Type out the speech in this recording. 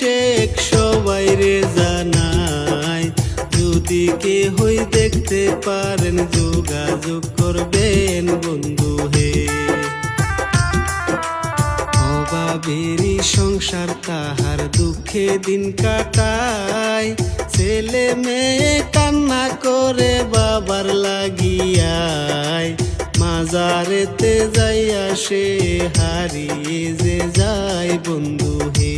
শেখ সবাই রে জানাই, যদি কে হই দেখতে পারেন যোগাযোগ করবেন বন্ধু হে। অভাবেরই সংসার তাহার দুঃখে দিন কাটায়, ছেলে মেয়ে কান্না করে বাবার লাগিয়ায়, মাজারেতে যাইয়া সে হারিয়ে যে যায় বন্ধু হে।